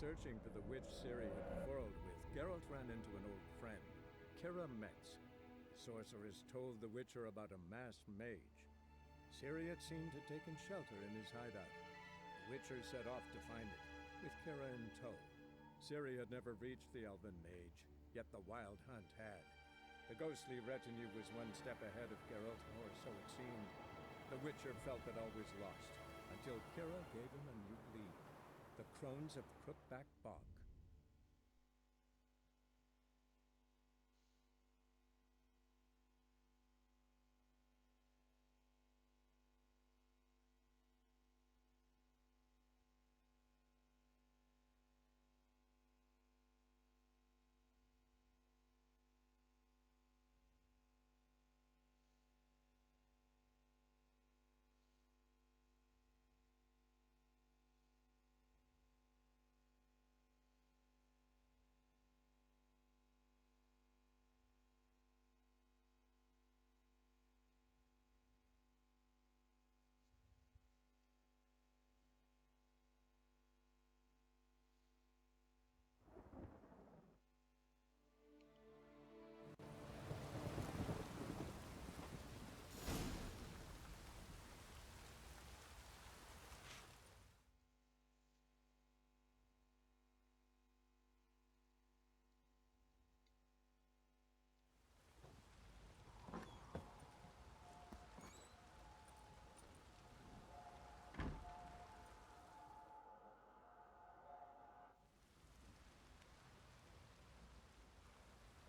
searching for the witch Ciri had quarreled with, Geralt ran into an old friend, Kira Metz. The sorceress told the Witcher about a masked mage. Ciri had seemed to have taken shelter in his hideout. The Witcher set off to find it, with Kira in tow. Ciri had never reached the elven mage, yet the wild hunt had. The ghostly retinue was one step ahead of Geralt, or so it seemed. The Witcher felt that all was lost, until Kira gave him a new lead. The Crones of Crookback Bog.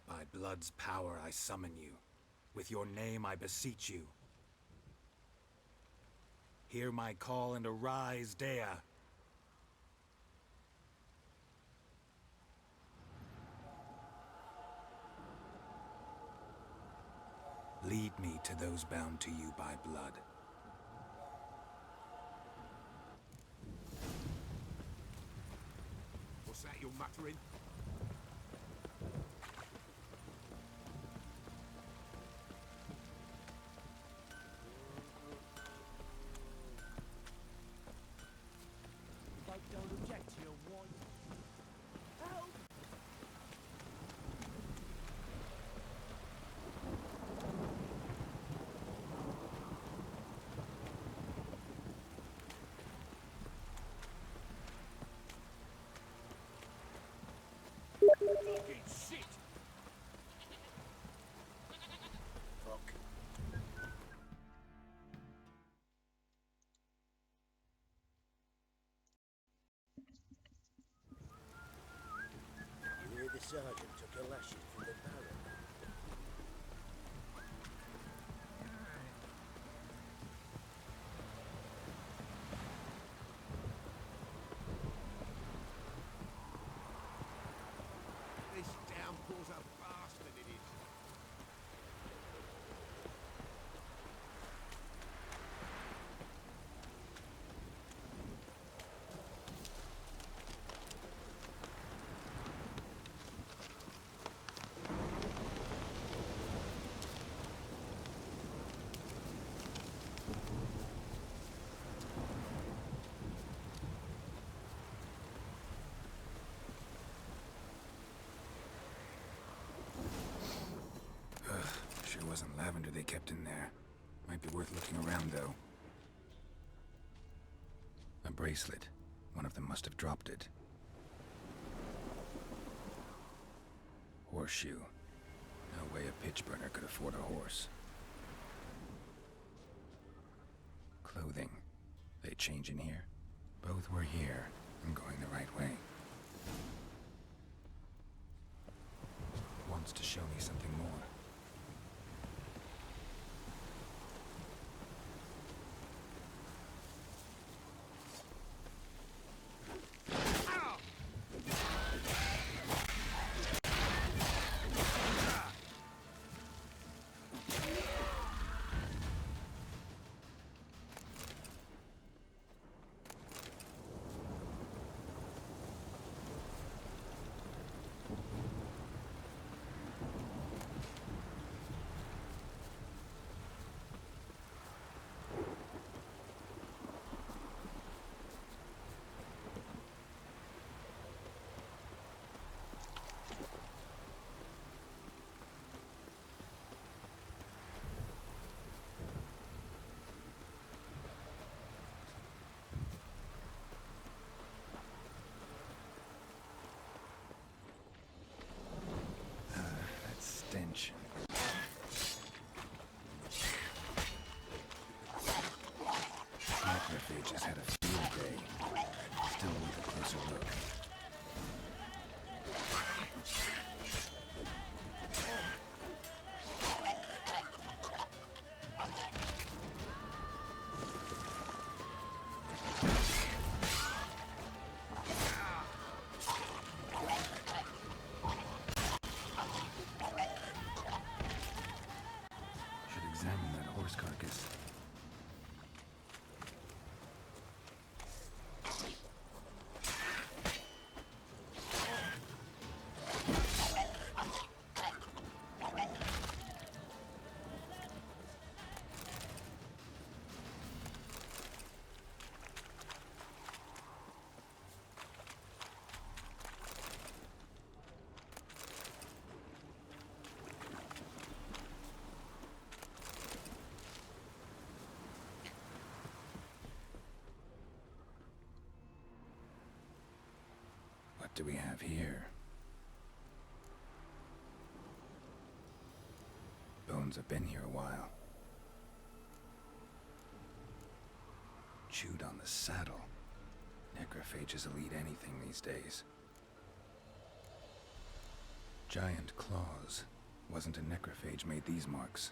By blood's power I summon you. With your name I beseech you. Hear my call and arise, Dea. Lead me to those bound to you by blood. What's that you're muttering? Don't object to your want. Help! Fucking shit! Fuck. You hear the sergeant took a lashing from the barrel. This downpour's a bastard, it is. Sure wasn't lavender they kept in there. Might be worth looking around, though. A bracelet. One of them must have dropped it. Horseshoe. No way a pitch burner could afford a horse. Clothing. They change in here? Both were here. I'm going the right way. Wants to show me something more. do we have here? Bones have been here a while. Chewed on the saddle. Necrophages will eat anything these days. Giant claws. Wasn't a necrophage made these marks.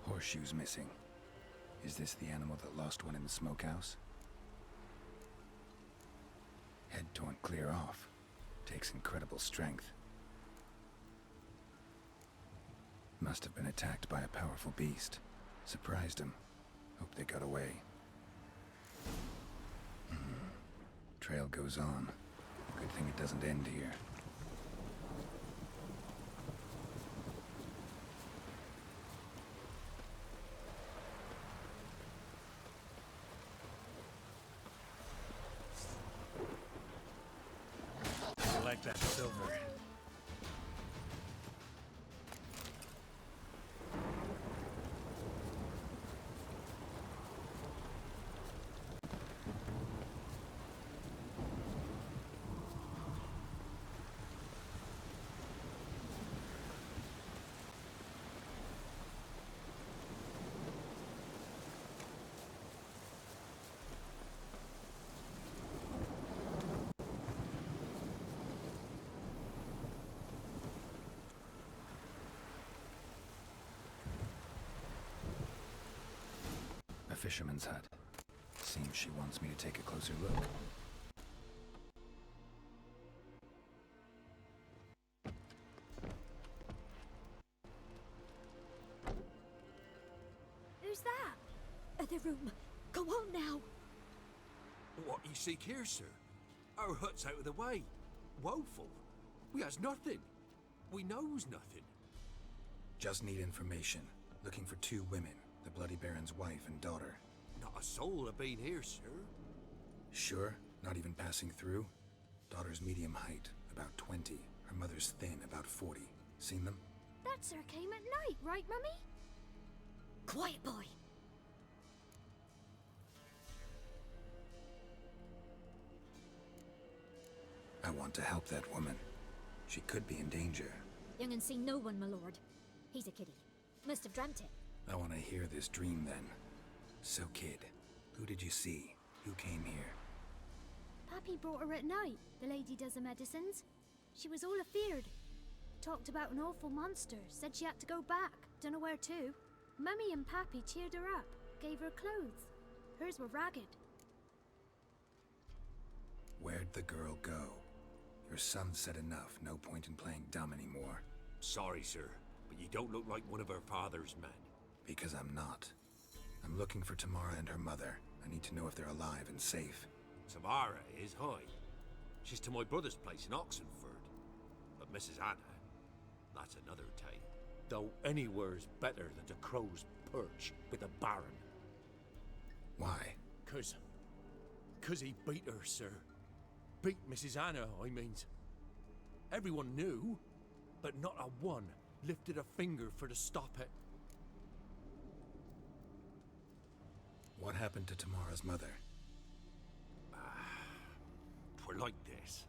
Horseshoes missing. Is this the animal that lost one in the smokehouse? Head torn clear off. Takes incredible strength. Must have been attacked by a powerful beast. Surprised him. Hope they got away. Trail goes on. Good thing it doesn't end here. Collect that silver. A fisherman's hut. Seems she wants me to take a closer look. Who's that? Other room. Go on now. What you seek here, sir? Our hut's out of the way. Woeful. We has nothing. We knows nothing. Just need information. Looking for 2 women. The Bloody Baron's wife and daughter. Not a soul have been here, sir. Sure? Not even passing through? Daughter's medium height, about 20. Her mother's thin, about 40. Seen them? That sir came at night, right, Mummy? Quiet, boy. I want to help that woman. She could be in danger. Young and seen no one, my lord. He's a kiddie. Must have dreamt it. I want to hear this dream then. So, kid, who did you see? Who came here? Pappy brought her at night, the lady does the medicines. She was all afeared. Talked about an awful monster, said she had to go back, dunno where to. Mummy and Pappy cheered her up, gave her clothes. Hers were ragged. Where'd the girl go? Your son said enough, no point in playing dumb anymore. Sorry, sir, but you don't look like one of her father's men. Because I'm not. I'm looking for Tamara and her mother. I need to know if they're alive and safe. Tamara is high. She's to my brother's place in Oxenford. But Mrs. Anna, that's another tale. Though anywhere's better than the Crow's Perch with the Baron. Why? Cause he beat her, sir. Beat Mrs. Anna, I means. Everyone knew, but not a one lifted a finger for to stop it. What happened to Tamara's mother? Twere like this.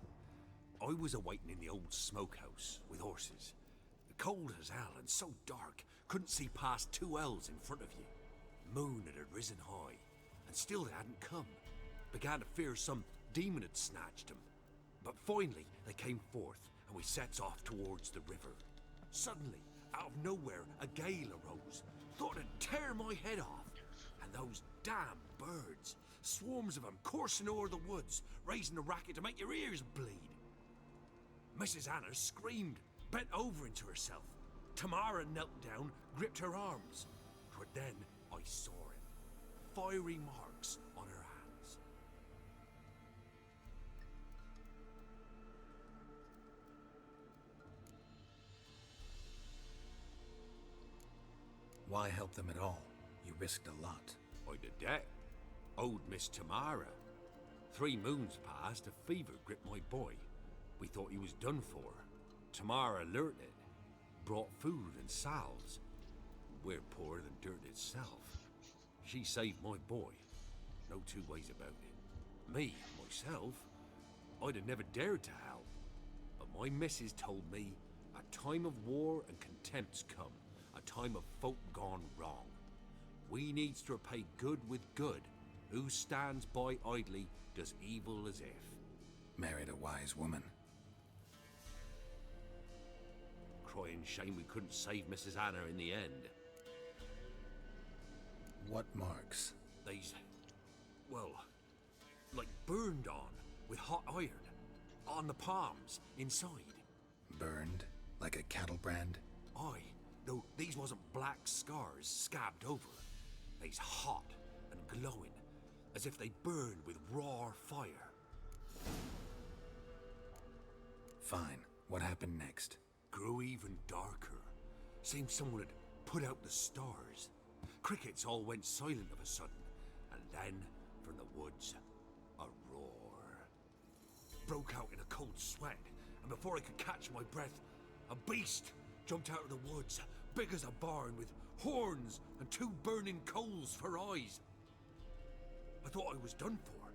I was awaiting in the old smokehouse with horses. Cold as hell and so dark, couldn't see past 2 ells in front of you. Moon had risen high, and still they hadn't come. Began to fear some demon had snatched them. But finally, they came forth, and we sets off towards the river. Suddenly, out of nowhere, a gale arose. Thought it'd tear my head off. And those damn birds, swarms of them coursing o'er the woods, raising a racket to make your ears bleed. Mrs. Anna screamed, bent over into herself. Tamara knelt down, gripped her arms. For then I saw it. Fiery marks on her hands. Why help them at all? You risked a lot. I did that. Owed Miss Tamara. 3 moons passed, a fever gripped my boy. We thought he was done for. Tamara learnt it. Brought food and salves. We're poorer than dirt itself. She saved my boy. No 2 ways about it. Me and my myself, I'd have never dared to help. But my missus told me a time of war and contempt's come, a time of folk gone wrong. We needs to repay good with good. Who stands by idly does evil as if. Married a wise woman. Crying shame we couldn't save Mrs. Anna in the end. What marks? They's, well, like burned on with hot iron. On the palms, inside. Burned? Like a cattle brand? Aye, though these wasn't black scars scabbed over. They's hot and glowing, as if they burned with raw fire. Fine. What happened next? Grew even darker. Seemed someone had put out the stars. Crickets all went silent of a sudden, and then, from the woods, a roar. Broke out in a cold sweat, and before I could catch my breath, a beast jumped out of the woods, big as a barn, with horns and 2 burning coals for eyes. I thought I was done for.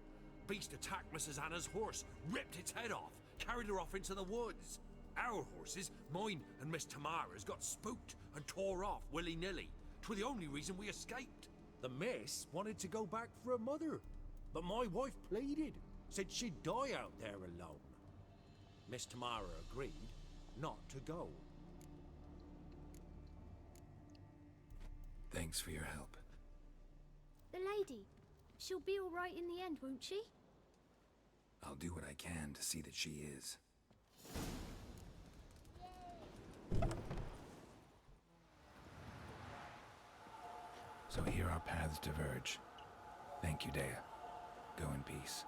Beast attacked Mrs. Anna's horse, ripped its head off, carried her off into the woods. Our horses, mine and Miss Tamara's, got spooked and tore off willy-nilly. 'Twas the only reason we escaped. The miss wanted to go back for her mother, but my wife pleaded, said she'd die out there alone. Miss Tamara agreed not to go. Thanks for your help. The lady. She'll be all right in the end, won't she? I'll do what I can to see that she is. So here our paths diverge. Thank you, Dea. Go in peace.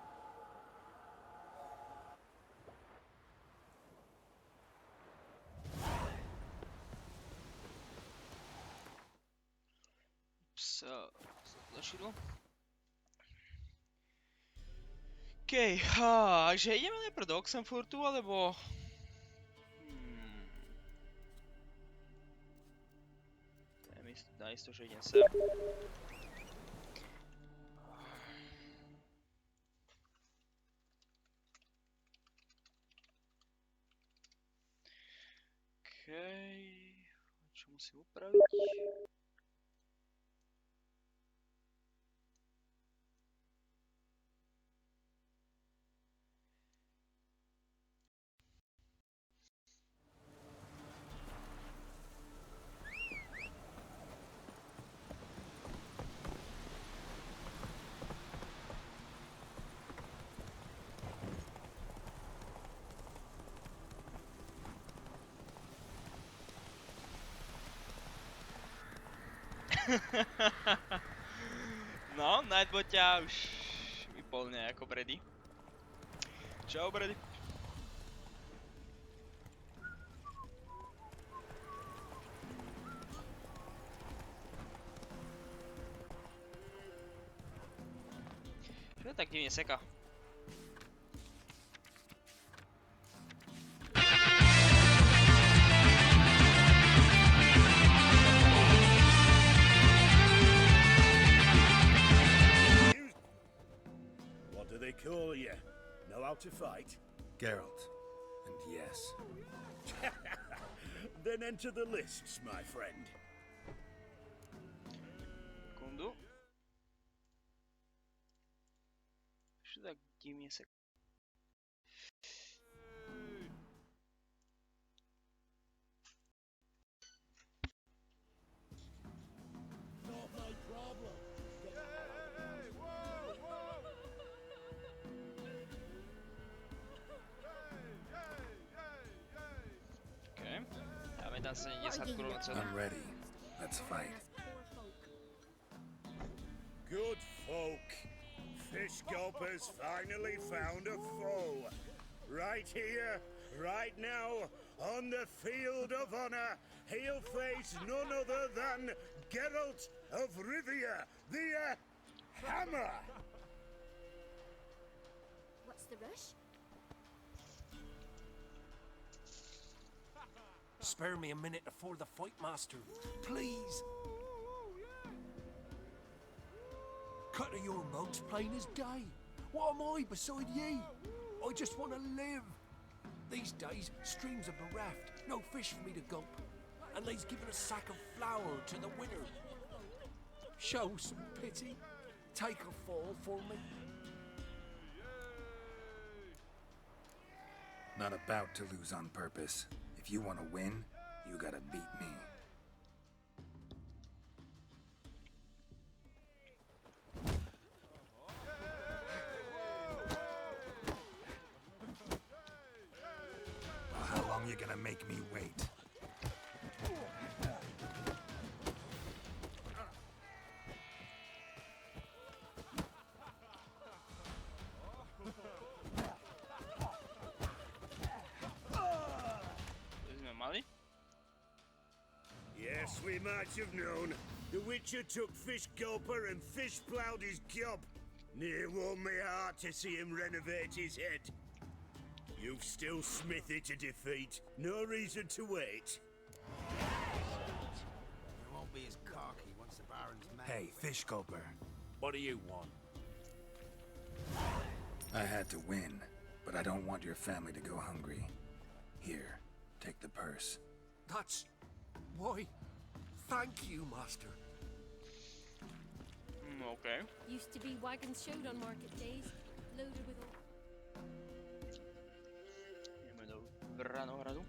Začalo. OK, takže ideme najprv do Oxenfurtu, alebo... Dá isto, že idem sem. OK, čo musím upraviť? No, Nightbot ťa už vypol nejako Brady. Čau, Brady. Čo tak divne seka? Call you. Know how to fight? Geralt. And yes. Then enter the lists, my friend. Sekundu. Čo tak divne seka? I'm ready. Let's fight. Good folk. Fish gulpers finally found a foe. Right here, right now, on the field of honor, he'll face none other than Geralt of Rivia, the Hammer. What's the rush? Spare me a minute before the fight, master. Please. Cut of your mug's plain as day. What am I beside ye? I just want to live. These days, streams are bereft. No fish for me to gulp. And they's giving a sack of flour to the winner. Show some pity. Take a fall for me. Not about to lose on purpose. If you want to win, you gotta beat me. Well, how long you gonna make me wait? Yes, we might have known. The Witcher took Fish Gulper and fish ploughed his gob. Near warmed me heart to see him renovate his head. You've still Smithy to defeat. No reason to wait. He won't be as cocky once the Baron's mad. Hey, Fish Gulper. What do you want? I had to win, but I don't want your family to go hungry. Here, take the purse. That's... why, thank you, Master. Okay. Used to be wagons showed on market days, loaded with all... Ideme do Branohradu.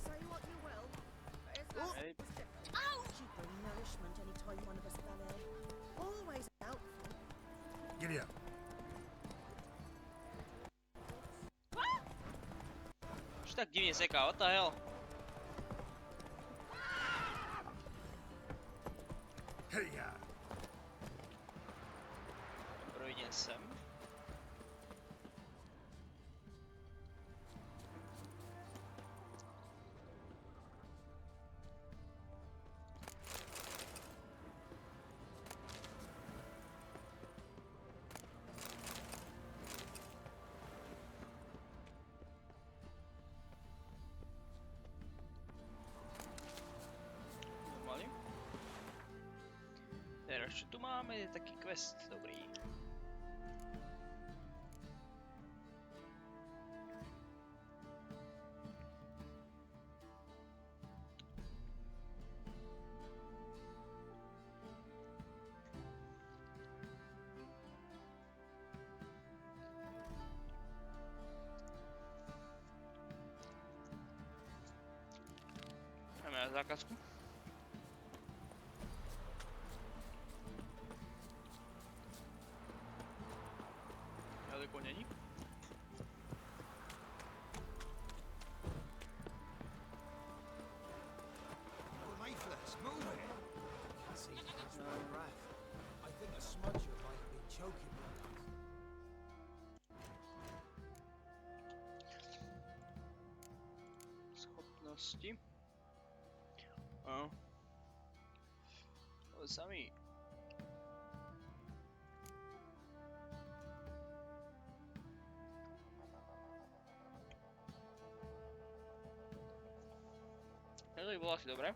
Say what you will, but it's not Hey. cheaper nourishment any time one of us fell ill. Always helpful. Giddy up. Už tak divne seká, what the hell? Hey, ya. Projdem sem. Pomaly. Teraz čo tu máme, je taký quest, dobrý. Máme na zákazku. Daleko není. Oh, Mayflies, move it! Can't see to catch my breath. I think a smudger might be choking me. Schopnosti. A. To samý. To by bolo asi dobré.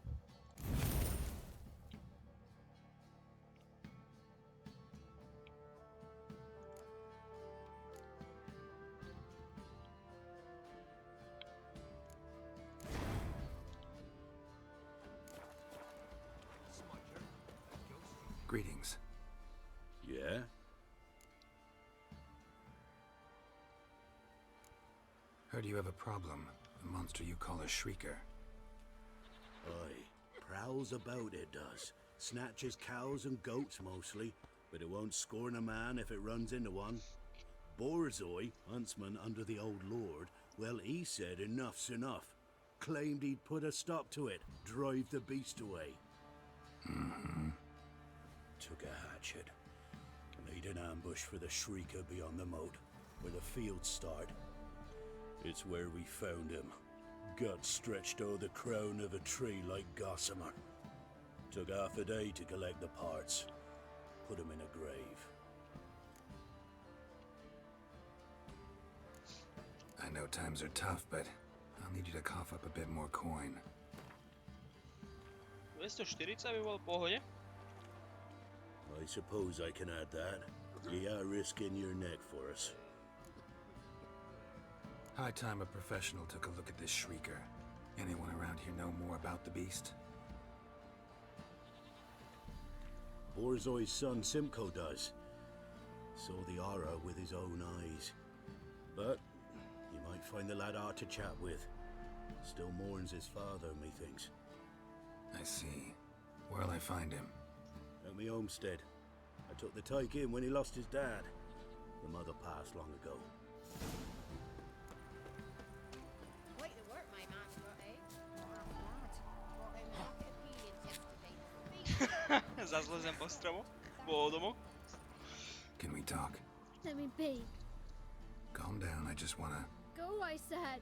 Greetings. Yeah? Heard you have a problem. A monster you call a shrieker. Aye, prowls about it does. Snatches cows and goats mostly, but it won't scorn a man if it runs into one. Borzoi, huntsman under the old lord, well, he said enough's enough. Claimed he'd put a stop to it, drive the beast away. Took a hatchet. Laid an ambush for the shrieker beyond the moat, where the fields start. It's where we found him. Gut stretched o'er the crown of a tree like gossamer. Took half a day to collect the parts. Put him in a grave. I know times are tough, but I'll need you to cough up a bit more coin. 240 by bol v pohode. I suppose I can add that. You are risking your neck for us. High time a professional took a look at this shrieker. Anyone around here know more about the beast? Borzoi's son Simcoe does. Saw the aura with his own eyes. But you might find the lad hard to chat with. Still mourns his father, methinks. I see. Where'll I find him? At me homestead. I took the tyke in when he lost his dad. The mother passed long ago. Quite the work my man's got, eh? Brought him a bucket of peelings yesterday. Zazlezem po stromu. Po domu. Can we talk? Let me be. Calm down, I just wanna... Go, I said.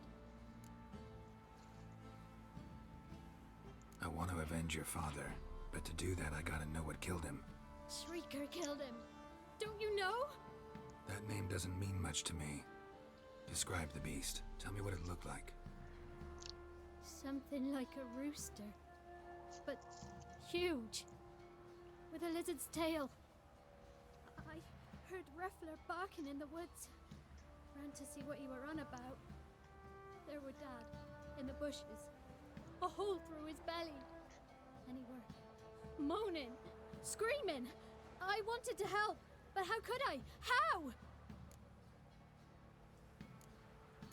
I want to avenge your father, but to do that I gotta know what killed him. Shrieker killed him. Don't you know? That name doesn't mean much to me. Describe the beast. Tell me what it looked like. Something like a rooster. But huge. With a lizard's tail. I heard Ruffler barking in the woods. Ran to see what you were on about. There were Dad, in the bushes. A hole through his belly. And he were moaning, screaming. I wanted to help, but how could I? How?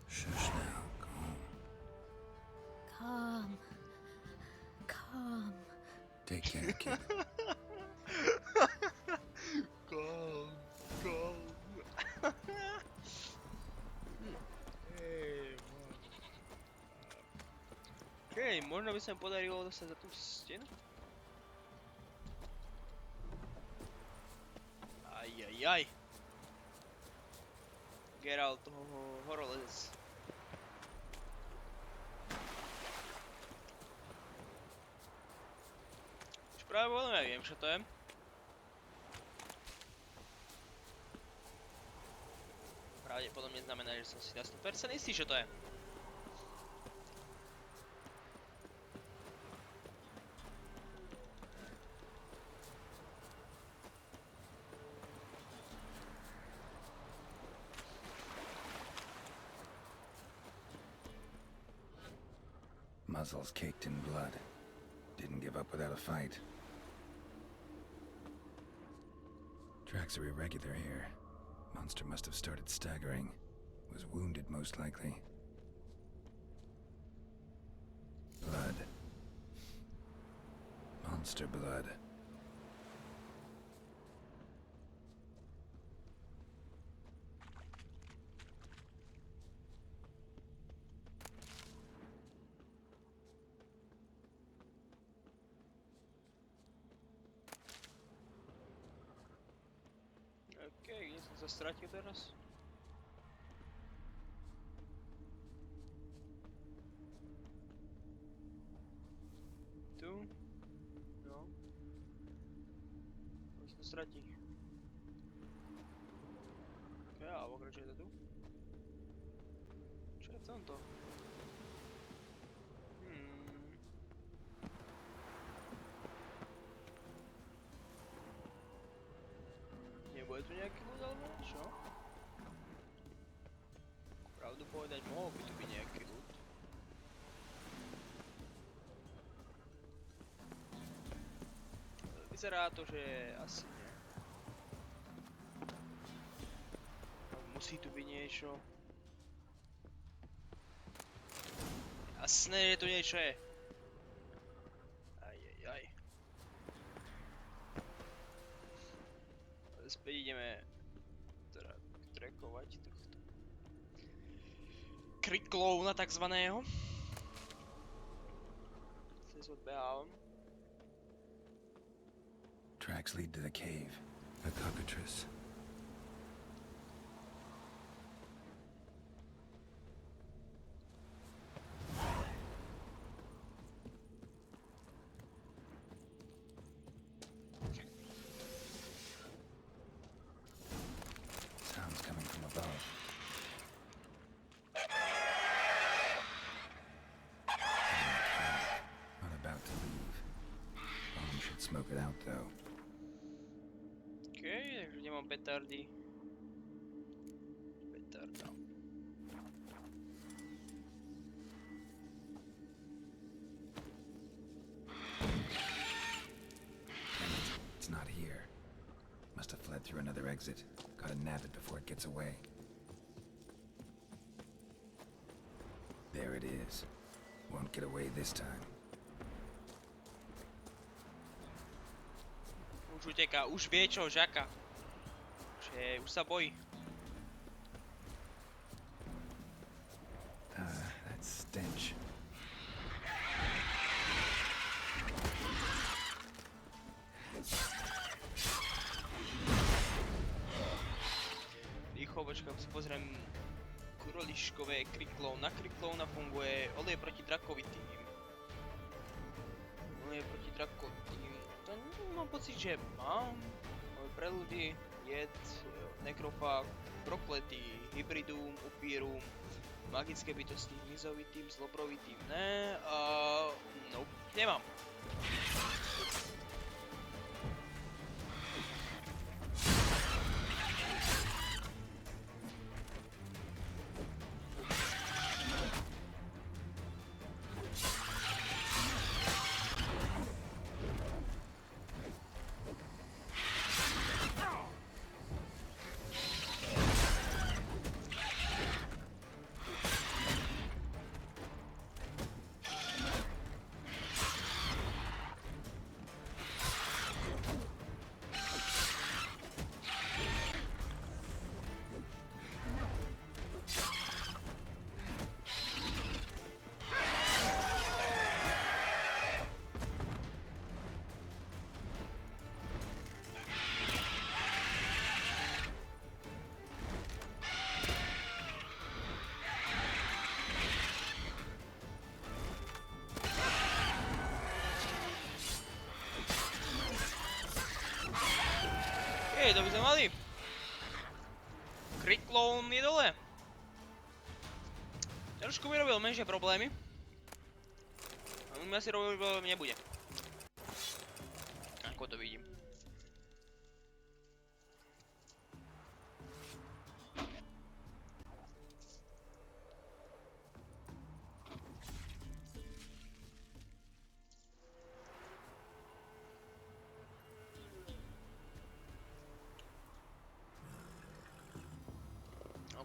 Shush now, calm. Calm. Take care, kid. Okej, možno by sa mi podarilo dostať za tú stenu. Ajajaj. Geralt, horolezec. Už práve veľmi neviem, čo to je. Pravdepodobne znamená, že som si na 100% istý, čo to je. Muzzles caked in blood. Didn't give up without a fight. Tracks are irregular here. Monster must have started staggering. Was wounded, most likely. Blood. Monster blood. Okej, kde som sa stratil teraz? Tu? No. Kde som stratí? Okej, a pokračuje to tu? Čo je v tomto? Nebude tu nejaký ľud alebo niečo? Pravdu povedať, mohol by tu byť nejaký ľud. Vyzerá to, že asi nie. Musí tu byť niečo. Jasné, že tu niečo je. Aj. Späť ideme trackovať tohto kriklóna takzvaného. Cez odbehávam. Tracks lead to the cave. A cockatrice. Sounds coming from above. Not about to leave. Bomb should smoke it out though. Okej, takže nemám petardy. Petarda. It's not here. Must have fled through another exit. Gotta nab it before it gets away. There it is. Won't get away this time. Už uteká, už vie čo, žaka. Už sa bojí. That stench. Rýchlo, počkám, si pozriem kuroliškové kriklón. Na kriklóna funguje olej proti drakovitým. Olej proti drakovitým. To mám pocit, že mám. Preludy, jed, nekrofág, prokletý, hybridum, upírum, magické bytosti, hmyzovitým, zlobrovitým, ne, nope, nemám. To by sme mali. Kriklón je dole. Trošku mi robil menšie problémy. A on mi asi robil problémy nebude. Ako to vidím.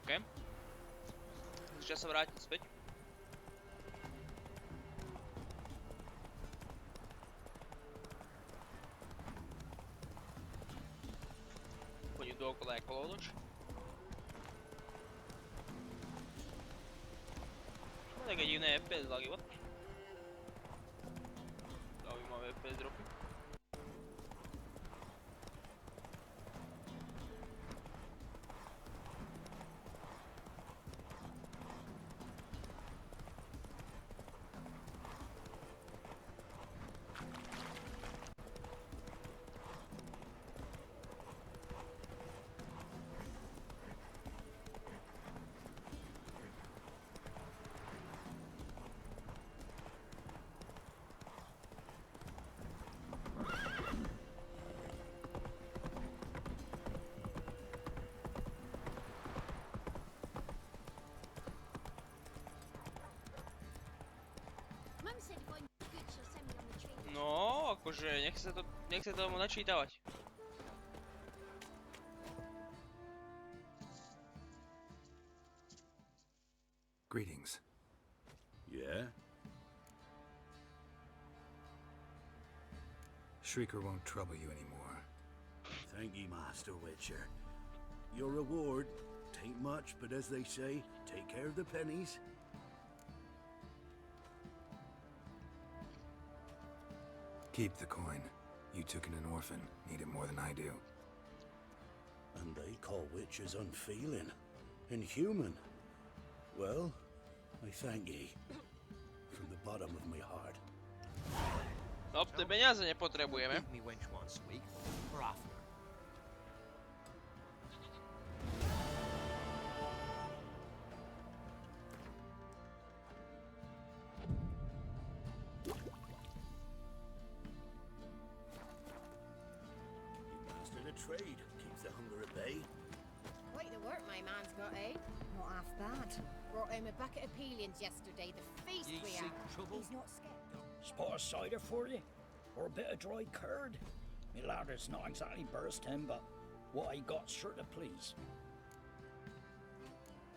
OK. Čas sa vrátiť späť. Chodím dookola jak kolotoč. No také divné FPS lagy, what? Zaujímavé FPS dropy. No, akože nech sa tomu načítavať. Greetings. Yeah? Shrieker won't trouble you anymore. Thank ye, Master Witcher. Your reward, tain't much, but as they say, take care of the pennies. Keep the coin. You took in an orphan. Need it more than I do. And they call witches unfeeling, inhuman. Well, I thank ye. From the bottom of my heart. No, te peniaze nepotrebujeme. Give me wench once a week, or oftener. You mastered a trade, keeps the hunger at bay. Quite the work my man's got, eh? Not half bad. Brought home a bucket of peelings yesterday. The feast Ye we seek had. trouble? He's not scared. Spot of cider for you? Or a bit of dry curd? Me ladder's not exactly bursting, but what I got's sure to please.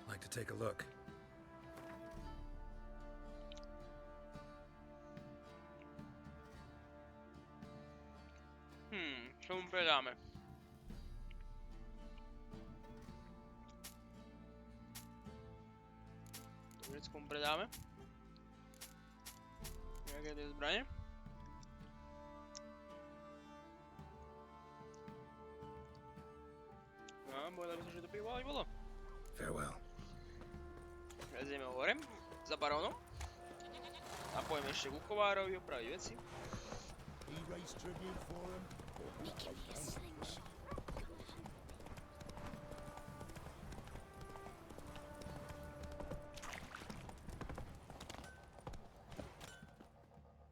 Like to take a look. Ce mu predáme? Turecku mu predáme? Nejaké tie zbranie? No, povedal by som, že to pivo aj bolo. Farewell. Lezieme hore, za barónom. A pojeme ešte ku kovárovi opraviť veci. He raised tribute for him.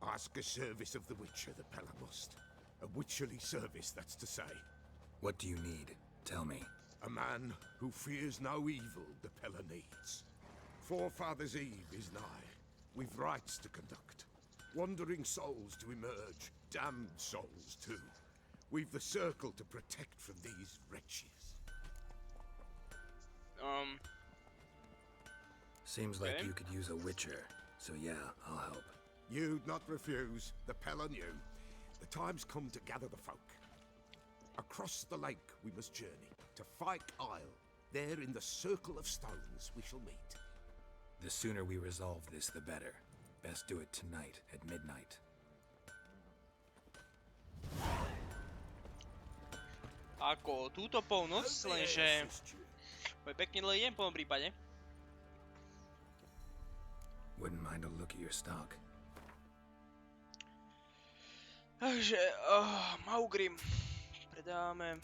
Ask a service of the Witcher, the Pella must. A witcherly service, that's to say. What do you need? Tell me. A man who fears no evil the Pella needs. Forefathers' Eve is nigh. We've rites to conduct. Wandering souls to emerge. Damned souls, too. We've the circle to protect from these wretches. Seems like Okay. you could use a witcher. So yeah, I'll help. You'd not refuse. The Pella knew. The time's come to gather the folk. Across the lake we must journey. To Fyke Isle. There in the circle of stones we shall meet. The sooner we resolve this, the better. Best do it tonight at midnight. Ako túto polnoc, lenže... Bude pekný dlhý deň po tom prípade. Wouldn't mind a look at your stock. Takže, Maugrim. Predáme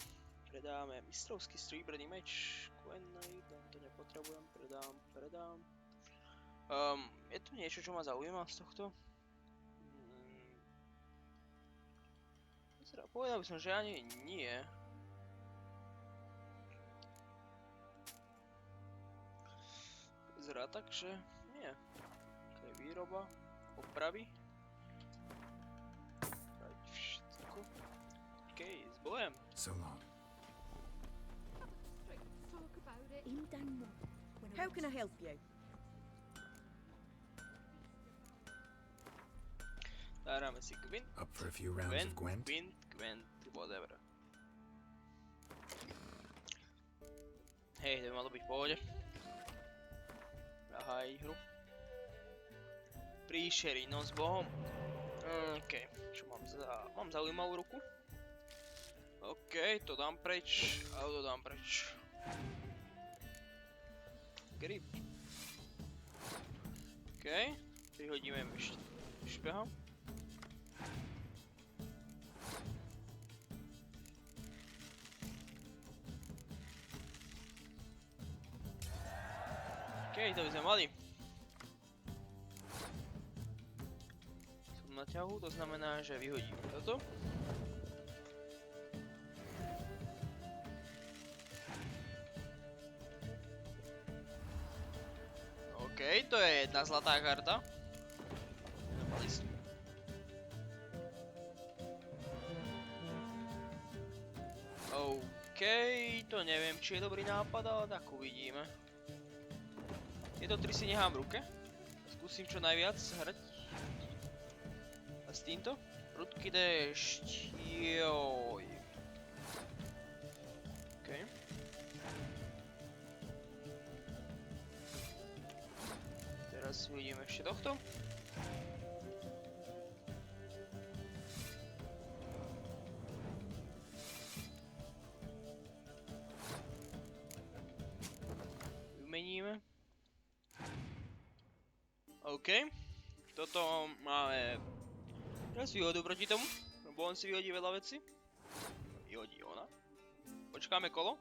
mistrovský stříbrný meč. Quenite, to nepotrebujem, predám. Je tu niečo, čo ma zaujíma z tohto? Povedal by som, že ani nie. Vyzerá tak, že nie. Okay, výroba, opravy. Všetko. Okay, s bojem. So long. How can I help you? Dáme si Gwent. Up for a few rounds of Gwent? Gwent, whatever. Hej, to by malo byť v pohode. Zahaj hru. Príšery, no s bohom. OK, čo mám mám zaujímavú ruku. OK, to dám preč, a to dám preč. Grip. OK, prihodíme ešte špeha. OK, to by sme mali. Som na ťahu, to znamená, že vyhodím toto. OK, to je jedna zlatá karta. OK, to neviem, či je dobrý nápad, ale tak uvidíme. Tieto tri si nechám v ruke. Skúsim čo najviac hrať. A s týmto? Prudký déšť. Joj. Okay. Teraz vidíme ešte tohto. Vymeníme. OK. Toto máme teraz výhodu proti tomu, lebo on si vyhodí veľa veci. Vyhodí ona. Počkáme kolo.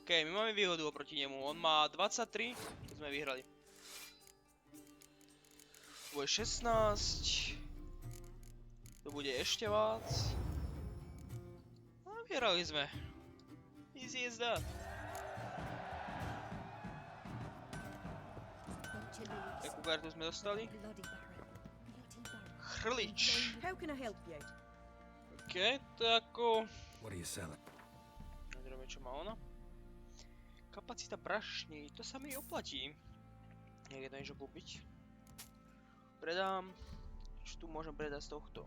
OK, my máme výhodu oproti nemu. On má 23, to sme vyhrali. To bude 16. To bude ešte viac. A vyhrali sme. Easy as that. Jakú kartu sme dostali? Chrlič. How can I help you? OK, to ako... What are you selling? Nadrome, čo má ona? Kapacita prašní, to sa mi oplatí. Je jedno niečo kúpiť. Predám. Čo tu môžem predať z tohto?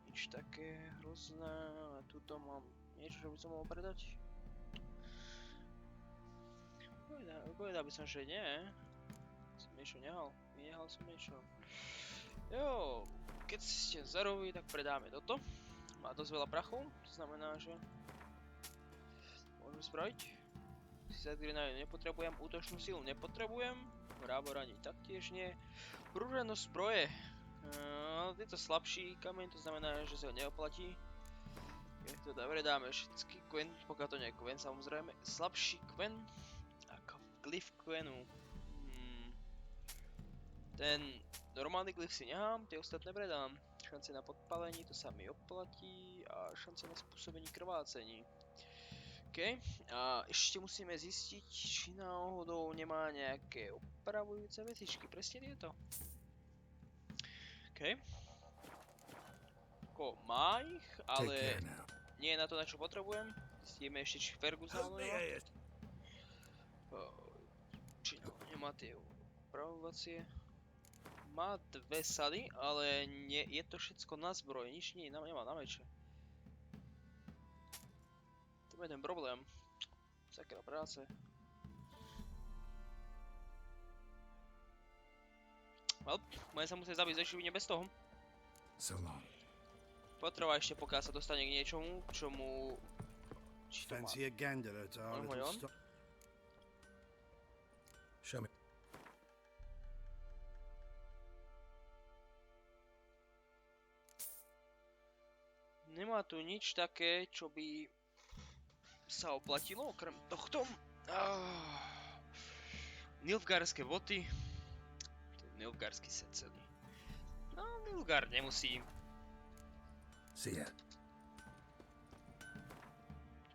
Nič také hrozné. A tuto mám niečo, čo by som mohol predať. Povedal by som, že nie. Som niečo nehal. Nehal som niečo. Jo, keď ste zaroví, tak predáme toto. Má dosť veľa prachov, to znamená, že môžeme spraviť. Sice grenade nepotrebujem, útočnú silu nepotrebujem, brábor ani taktiež nie. Prúženosť zbroje. Je to slabší kameň, to znamená, že sa ho neoplatí. Teda predáme všetky kven, pokiaľ to nie je kven samozrejme. Slabší kven. Ako glyf kvenu. Ten normálny glyf si nechám, tie ostatné predám. Šance na podpalení, to sa mi oplatí. A šance na spôsobení krvácení. OK. A ešte musíme zistiť, či náhodou nemá nejaké opravujúce vecičky. Presne tieto. OK. Ako má ich, ale nie je na to, na čo potrebujem. Zistíme ešte, či Ferguson nemá. Či nemá tie opravovacie. Má dve sady, ale nie, je to všetko na zbroj, nič nie, nemá na meče. To je ten problém. Sakra práce. Well, budem sa musieť zabiť zešivine bez toho. So long. Potrvá ešte, pokiaľ sa dostane k niečomu, čomu... Či to má? Fancy a gander at our little stop. Show me. Nemá tu nič také, čo by sa oplatilo, okrem tohto. Nilfgaardské boty. Nilfgaardský set celý. No, Nilfgaard nemusí. See ya.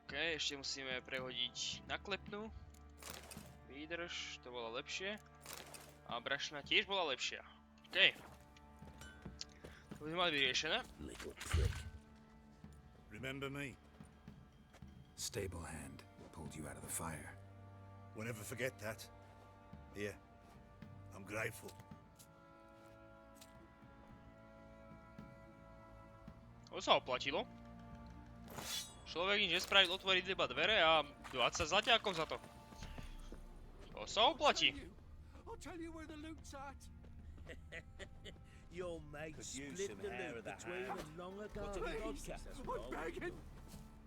OK, ešte musíme prehodiť naklepnú. Výdrž, to bolo lepšie. A brašna tiež bola lepšia. OK. To by sme mali vyriešené. Little prick. Remember me? Stable hand pulled you out of the fire. We'll never forget that. Here. I'm grateful. To sa oplatilo. Človek nič nespravil, otvoriť iba dvere a 20 zlatiakov za to. To sa oplatí. I'll tell you where the loot's at. Your mate split the loot between them long ago. Please, I'm begging.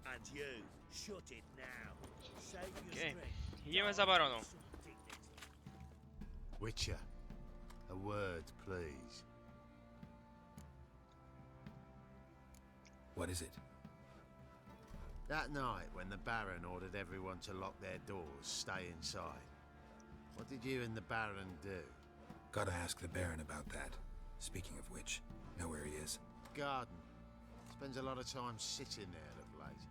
And you, shut it now. Save your Okay. strength. Ideme za baronom. Witcher, a word, please. What is it? That night when the Baron ordered everyone to lock their doors, stay inside. What did you and the Baron do? Gotta ask the Baron about that. Speaking of which, know where he is? Garden. Spends a lot of time sitting there of late.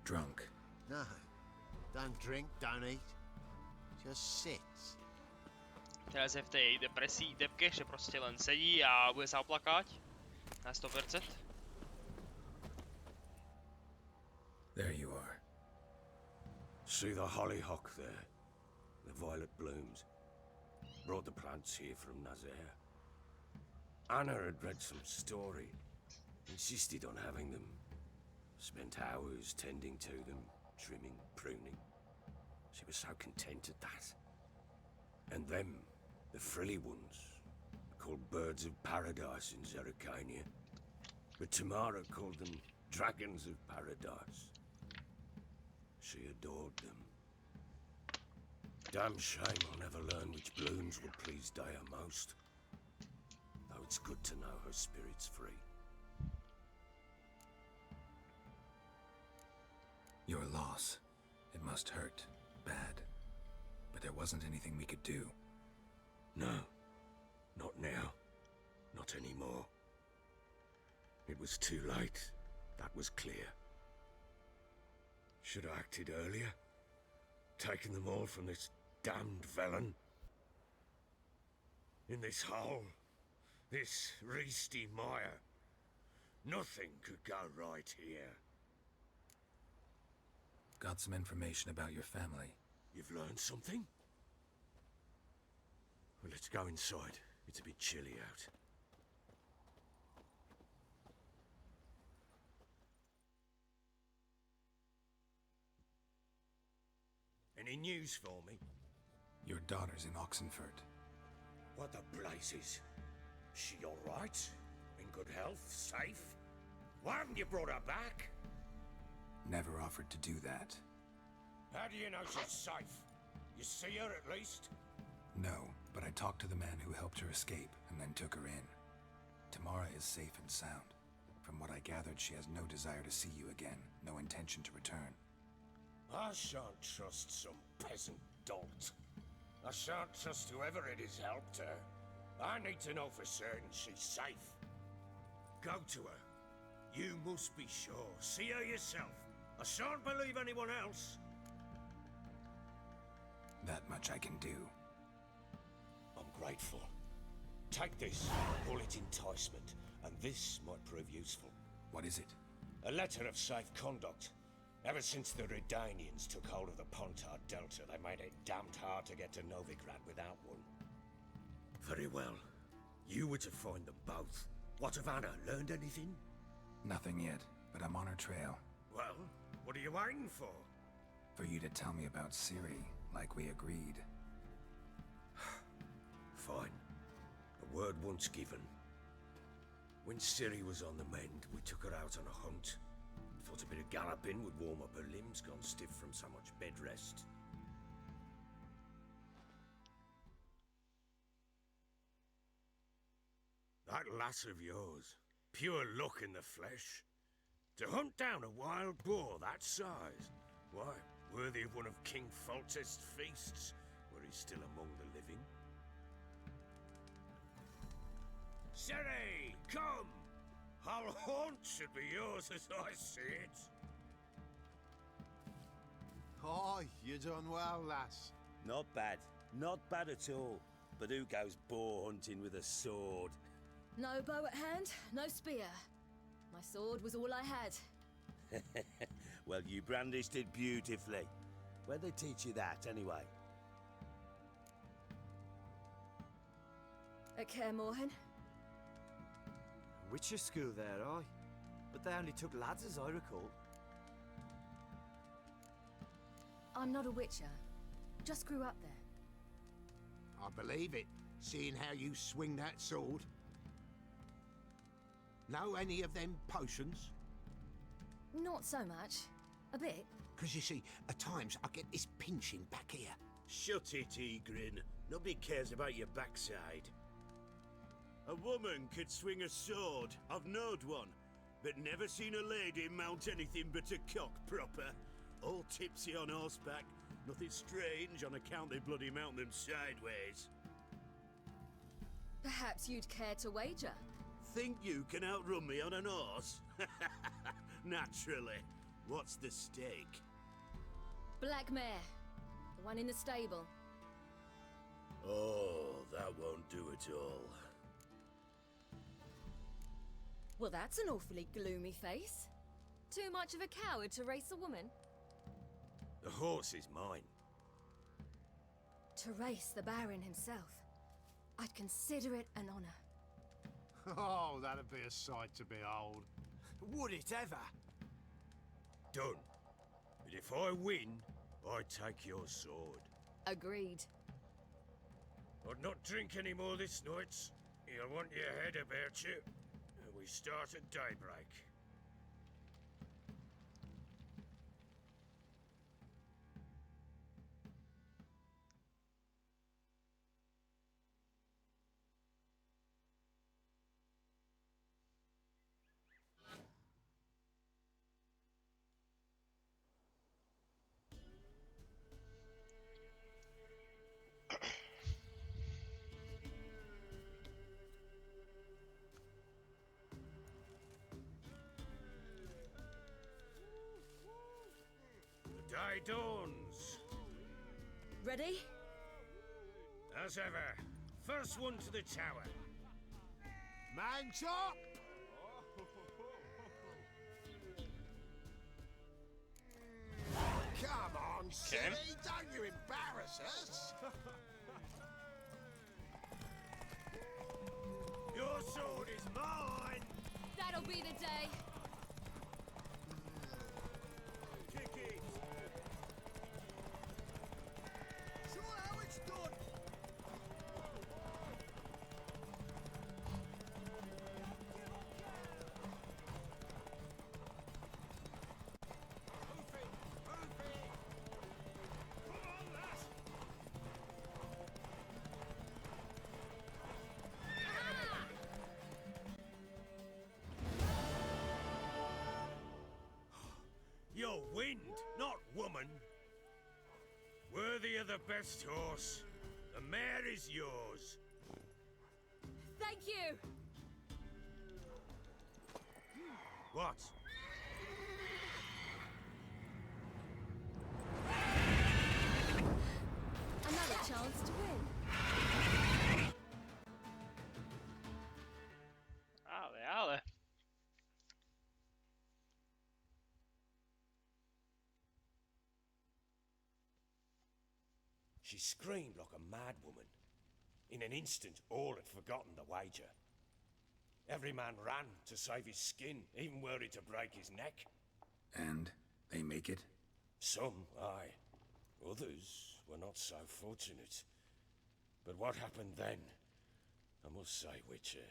Drunk. No. Don't drink, don't eat. Just sits. Teraz je v tej depresii, depke, že proste len sedí a bude sa oplakať. Na 100%. There you are. See the hollyhock there? The violet blooms. Brought the plants here from Nazaire. Anna had read some story. Insisted on having them. Spent hours tending to them, trimming, pruning. She was so content at that. And them, the frilly ones, called birds of paradise in Zerrikania. But Tamara called them dragons of paradise. She adored them. Damn shame I'll never learn which blooms would please Dea most. Though it's good to know her spirit's free. Your loss. It must hurt. Bad. But there wasn't anything we could do. No. Not now. Not anymore. It was too late. That was clear. Should have acted earlier. Taken them all from this damned Velen. In this hole. This reesty mire. Nothing could go right here. Got some information about your family. You've learned something? Well, let's go inside. It's a bit chilly out. Any news for me? Your daughter's in Oxenfurt. What the blazes? She all right? In good health? Safe? Why haven't you brought her back? Never offered to do that. How do you know she's safe? You see her at least? No, but I talked to the man who helped her escape and then took her in. Tamara is safe and sound. From what I gathered, she has no desire to see you again, no intention to return. I shan't trust some peasant dolt. I shan't trust whoever it is helped her. I need to know for certain she's safe. Go to her. You must be sure. See her yourself. I shan't believe anyone else. That much I can do. I'm grateful. Take this, call it enticement, and this might prove useful. What is it? A letter of safe conduct. Ever since the Redanians took hold of the Pontard Delta, they made it damned hard to get to Novigrad without one. Very well. You were to find them both. What of Anna? Learned anything? Nothing yet, but I'm on her trail. Well, what are you waiting for? For you to tell me about Ciri, like we agreed. Fine. A word once given. When Ciri was on the mend, we took her out on a hunt. Thought a bit of galloping would warm up her limbs, gone stiff from so much bed rest. That lass of yours, pure luck in the flesh. To hunt down a wild boar that size, why, worthy of one of King Foltest's feasts, where he's still among the living. Ciri, come! Our haunt should be yours as I see it. Oh, you done well, lass. Not bad. Not bad at all. But who goes boar hunting with a sword? No bow at hand, no spear. My sword was all I had. Well, you brandished it beautifully. Where'd they teach you that, anyway? At Kaer Morhen. Witcher school there, aye. But they only took lads, as I recall. I'm not a witcher. Just grew up there. I believe it, seeing how you swing that sword. Know any of them potions? Not so much. A bit. Because you see, at times I get this pinching back here. Shut it, Egrin. Nobody cares about your backside. A woman could swing a sword. I've knowed one. But never seen a lady mount anything but a cock proper. All tipsy on horseback. Nothing strange on account they bloody mount them sideways. Perhaps you'd care to wager? Think you can outrun me on an horse? Naturally. What's the stake? Black mare. The one in the stable. Oh, that won't do at all. Well, that's an awfully gloomy face. too much of a coward to race a woman? The horse is mine. To race the Baron himself, I'd consider it an honor. Oh, that'd be a sight to behold. Would it ever? Done. But if I win, I take your sword. Agreed. I'd not drink any more this night. You'll want your head about you. We start at daybreak. Day dawns. Ready? As ever. First one to the tower. Man chop! Come on, silly, don't you embarrass us! Your sword is mine! That'll be the day. Kick it! Show how it's done! You're wind, not woman. Worthy of the best horse. The mare is yours. Thank you. What? Another chance to win. Ale. She screamed like a mad woman. In an instant, all had forgotten the wager. Every man ran to save his skin, even worried to break his neck. And they make it? Some, aye. Others were not so fortunate. But what happened then? I must say, Witcher,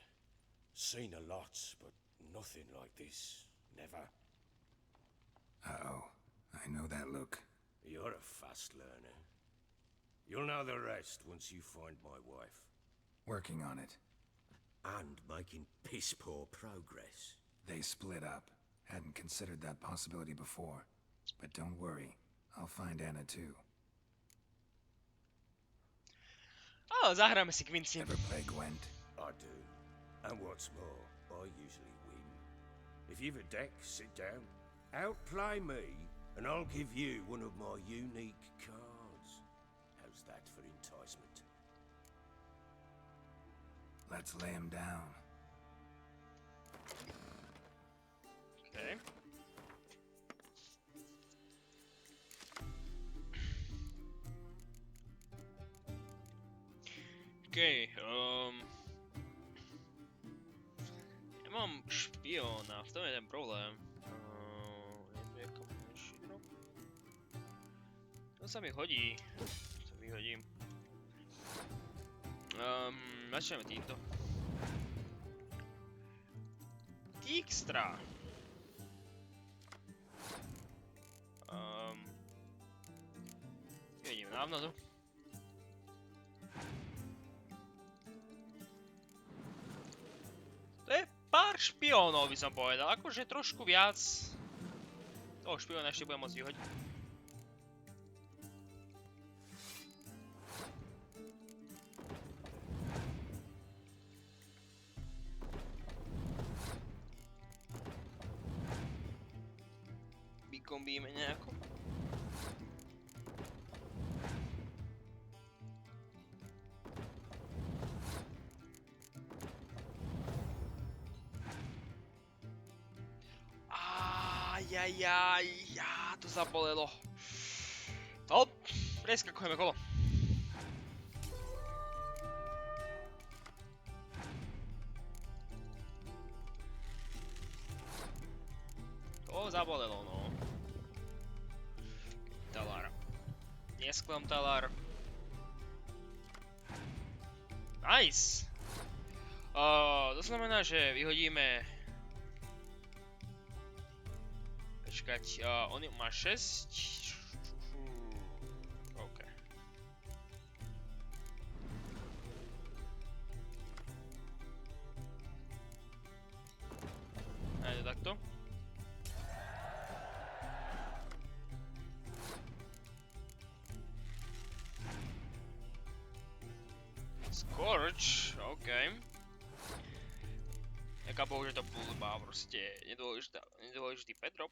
seen a lot, but nothing like this. Never. Uh-oh. I know that look. You're a fast learner. You'll know the rest once you find my wife. Working on it. And making piss-poor progress. They split up. Hadn't considered that possibility before. But don't worry. I'll find Anna too. O, zahráme si Quincy. Ever play Gwent? I do. And what's more, I usually win. If you've a deck, sit down. Outplay me, and I'll give you one of my unique cards. How's that for enticement? Let's lay him down. Okay. Okej, ja mám špiona, v tom je ten problém. To sa mi hodí, to vyhodím. Začneme týmto. Dijkstra. Ideme navnadu. To je pár špiónov, by som povedal. Akože trošku viac. Toho špióna ešte budem môcť vyhodiť. Vykombíme nejako. To zabolelo. No, preskakujeme kolo. To zabolelo, no. Talár. Nesklam talár. Nice! To znamená, že vyhodíme... Počkať, on má 6... OK. Ajde takto. Scorch, OK. Nechápou, že to má proste nedôležitý pet drop.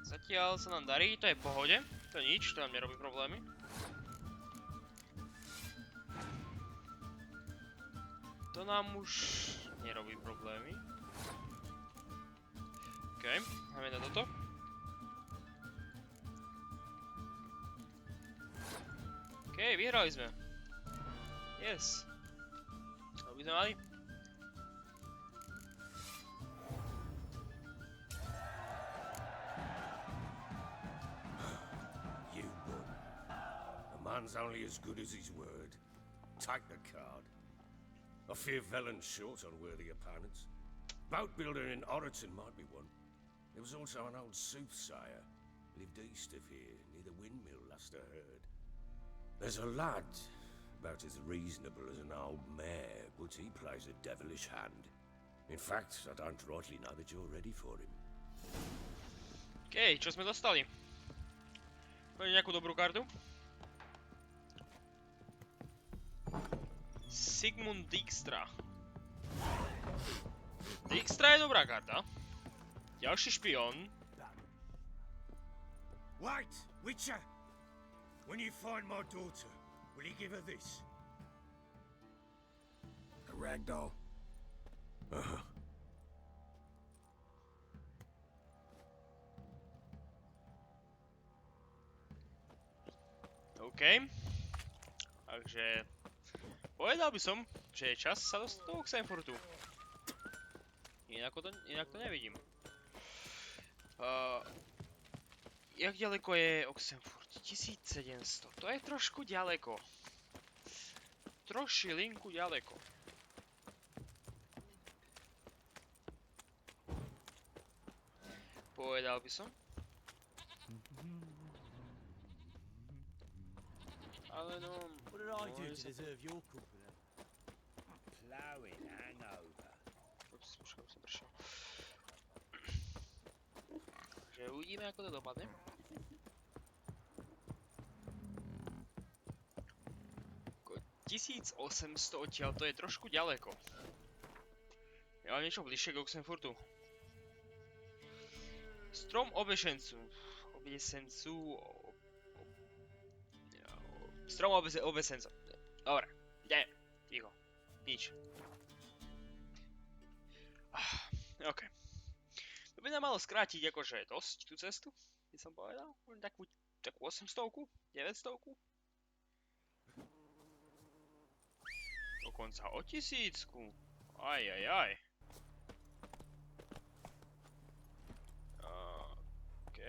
Zatiaľ sa nám darí, to je v pohode. To nič, to nám nerobí problémy. To nám už nerobí problémy. OK, dáme na toto. OK, vyhrali sme. Yes. To by sme mali. You won. A man's only as good as his word. Take the card. I fear Velen's short on worthy opponents. Boat builder in Oroton might be one. There was also an old soothsayer. Lived east of here, near the windmill, last I heard. There's a lad, about as reasonable as an old mare, but he plays a devilish hand. In fact, I don't rightly know that you're ready for him. OK, čo sme dostali? Máme nejakú dobrú kartu? Sigmund Dijkstra. Dijkstra je dobrá karta. Ďalší špion. Wait, Witcher! When you find my daughter, will you give her this? A ragdoll. Uh-huh. OK. Takže... Povedal by som, že je čas sa dostať do Oxenfurtu. Inak to nevidím. Jak ďaleko je Oxenfurt? 1700. To je trošku ďaleko. Trošilinku ďaleko. Povedal by som. Ale no... What did I do to deserve your company? Plowing hangover. Počkaj, som prišiel. Takže uvidíme, ako to dopadne. Ako 1800 odtiaľ, to je trošku ďaleko. Ja mám niečo bližšie k Oxenfurtu. Strom obesencu. Strom obesencu. Dobre, ideme. Ticho. Nič. OK. To by nám malo skrátiť akože dosť tú cestu, by som povedal. Takú 800-ku, 900-ku. Dokonca o 1000-ku. Aj. OK.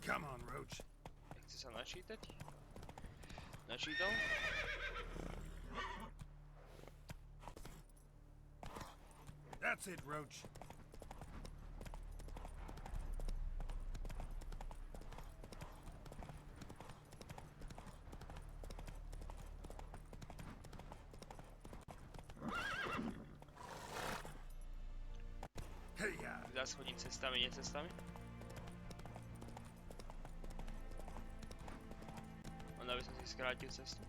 Come on, Roach. Chce sa načítať? Načítal? That's it, Roach. Zás chodím cestami, nie cestami. Len aby som si skrátil cestu.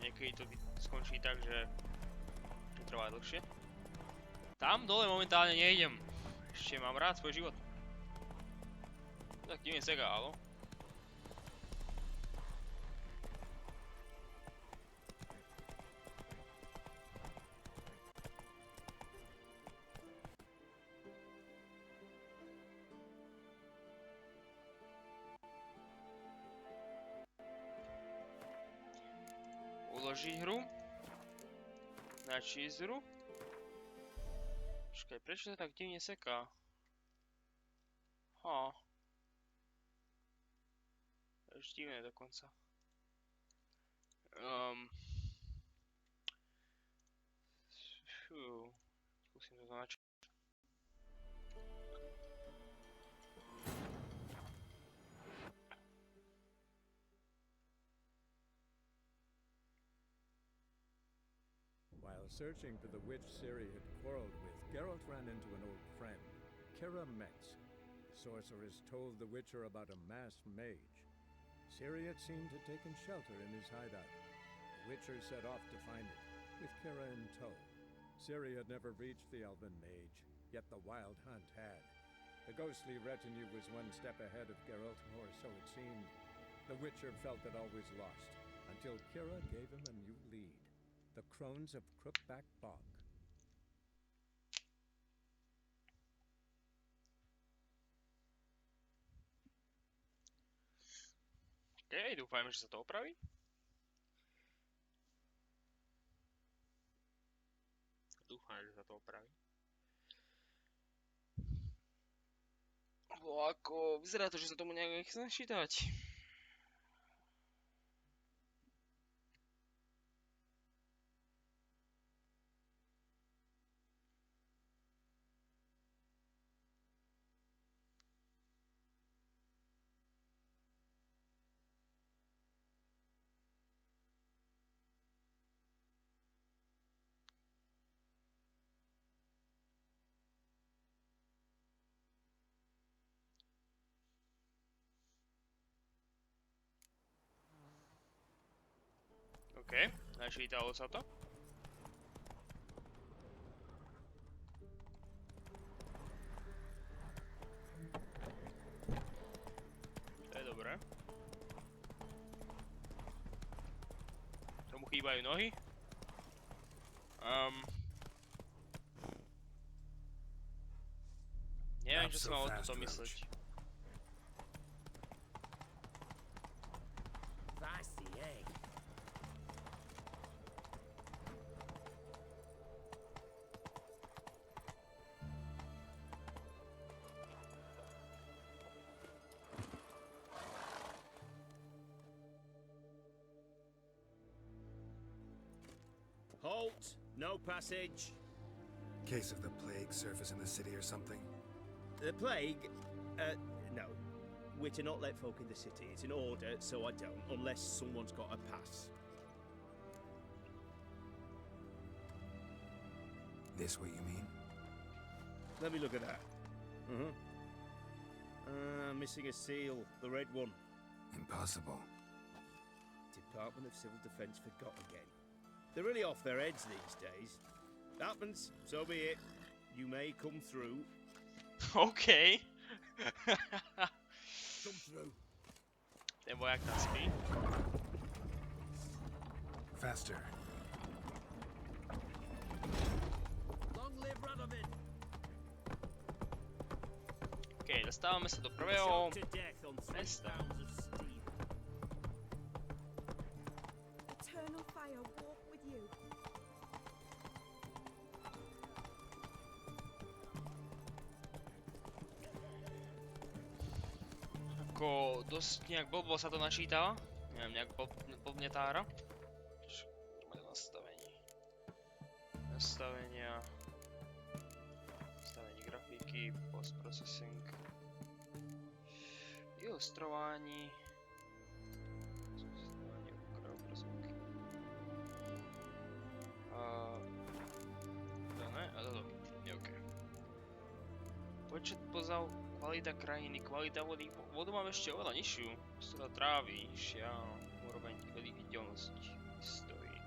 Niekedy to skončí tak, že to trvá dlhšie. Tam dole momentálne nejdem. Ešte mám rád svoj život. Tak divne segálo. Uložiť hru. Načísť hru. Počkaj, prečo sa tak divne seká? Ešte divné dokonca. Skúsim to značiť. While searching for the witch Ciri had quarreled with, Geralt ran into an old friend, Kira Metz. The sorceress told the Witcher about a masked mage. Ciri had seemed to taken shelter in his hideout. The Witcher set off to find it, with Kira in tow. Ciri had never reached the elven mage, yet the wild hunt had. The ghostly retinue was one step ahead of Geralt, or so it seemed. The Witcher felt that all was lost, until Kira gave him a new lead. The Crones of Crookback Bog. OK, dúfajme, že sa to opraví. Dúfam, že sa to opraví. Bo ako vyzerá to, že sa tomu nejak nechce načítať. OK, načítalo sa to. To je dobré. Tomu chýbajú nohy. Neviem, čo som mal o toto mysleť. Halt! No passage. Case of the plague surface in the city or something? The plague? No. We're to not let folk in the city. It's an order, so I don't, unless someone's got a pass. This what you mean? Let me look at that. Missing a seal, the red one. Impossible. Department of Civil Defence forgot again. They're really off their heads these days. Happens, so be it. You may come through. OK. Come through. Ten vojak tam spí. Faster. Long live Radovid. OK, dostávame sa do prvého mesta. Eternal fire walk with you. Ako dosť nejak blbo sa to načítava. Neviem, nejak blbne tá hra. Nastavenia. Nastavenie grafiky, post-processing. Ilustrování. To ne, a toto je OK. Počet pozav, kvalita krajiny, kvalita vody. Vodu mám ešte oveľa nižšiu. Stota trávy, nižšia. Úroveň viditeľnosti stojí.